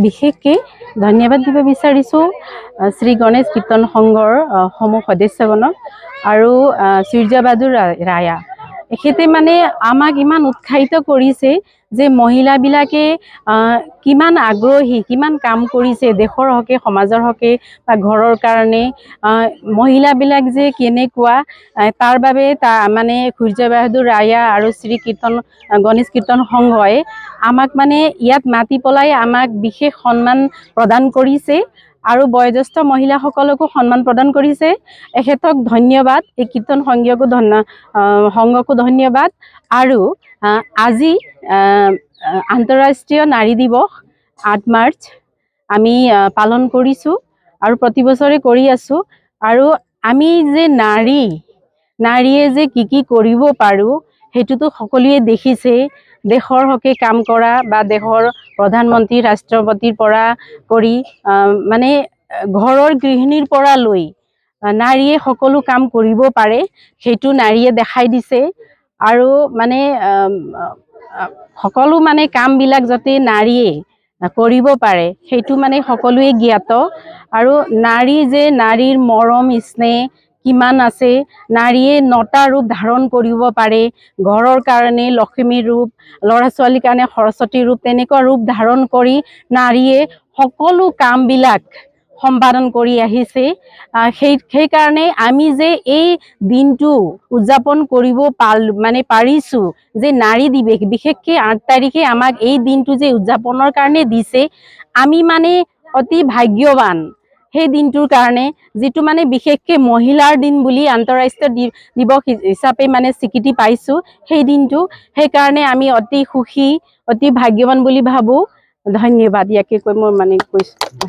বিশেষকৈ ধন্যবাদ দিব বিচাৰিছোঁ শ্ৰী গণেশ কীৰ্তন সংঘৰ সমূহ সদস্যগণক আৰু সূৰ্যবাদুৰ ৰায়া। এখেতে মানে আমাক ইমান উৎসাহিত কৰিছে যে মহিলাবিলাকে কিমান আগ্ৰহী, কিমান কাম কৰিছে দেশৰ হকে, সমাজৰ হকে বা ঘৰৰ কাৰণে। মহিলাবিলাক যে কেনেকুৱা তাৰ বাবে মানে সূৰ্যবাদুৰ ৰায়া আৰু শ্ৰী গণেশ কীৰ্তন সংঘই আমাক মানে ইয়াত মাতি পেলাই আমাক বিশেষ সন্মান প্ৰদান কৰিছে আৰু বয়োজ্যেষ্ঠ মহিলাসকলকো সন্মান প্ৰদান কৰিছে। এখেতক ধন্যবাদ, এই কীৰ্তন সংঘকো ধন্যবাদ। আৰু আজি আন্তঃৰাষ্ট্ৰীয় নাৰী দিৱস ৮ মাৰ্চ আমি পালন কৰিছোঁ আৰু প্ৰতি বছৰে কৰি আছোঁ। আৰু আমি যে নাৰীয়ে যে কি কৰিব পাৰোঁ সেইটোতো সকলোৱে দেখিছে। দেশৰ হকে কাম কৰা বা দেশৰ প্ৰধানমন্ত্ৰী, ৰাষ্ট্ৰপতিৰ পৰা কৰি মানে ঘৰৰ গৃহিণীৰ পৰা লৈ নাৰীয়ে সকলো কাম কৰিব পাৰে, সেইটো নাৰীয়ে দেখাই দিছে। আৰু মানে সকলো মানে কামবিলাক যাতে নাৰীয়ে কৰিব পাৰে সেইটো মানে সকলোৱে জ্ঞাত। আৰু নাৰীৰ মৰম স্নেহ কিমান আছে, নাৰীয়ে 9টা ৰূপ ধাৰণ কৰিব পাৰে। ঘৰৰ কাৰণে লক্ষ্মীৰ ৰূপ, ল'ৰা ছোৱালীৰ কাৰণে সৰস্বতী ৰূপ, তেনেকুৱা ৰূপ ধাৰণ কৰি নাৰীয়ে সকলো কামবিলাক সম্পাদন কৰি আহিছে। সেইকাৰণে আমি যে এই দিনটো উদযাপন কৰিব পাৰিছোঁ যে নাৰী দিৱস, বিশেষকৈ 8 তাৰিখে আমাক এই দিনটো যে উদযাপনৰ কাৰণে দিছে, আমি মানে অতি ভাগ্যৱান সেই দিনটোৰ কাৰণে, যিটো মানে বিশেষকৈ মহিলাৰ দিন বুলি আন্তঃৰাষ্ট্ৰীয় দিৱস হিচাপে মানে স্বীকৃতি পাইছোঁ সেই দিনটো। সেইকাৰণে আমি অতি সুখী, অতি ভাগ্যৱান বুলি ভাবোঁ। ধন্যবাদ, ইয়াকে কৈ মই মানে কৈছোঁ।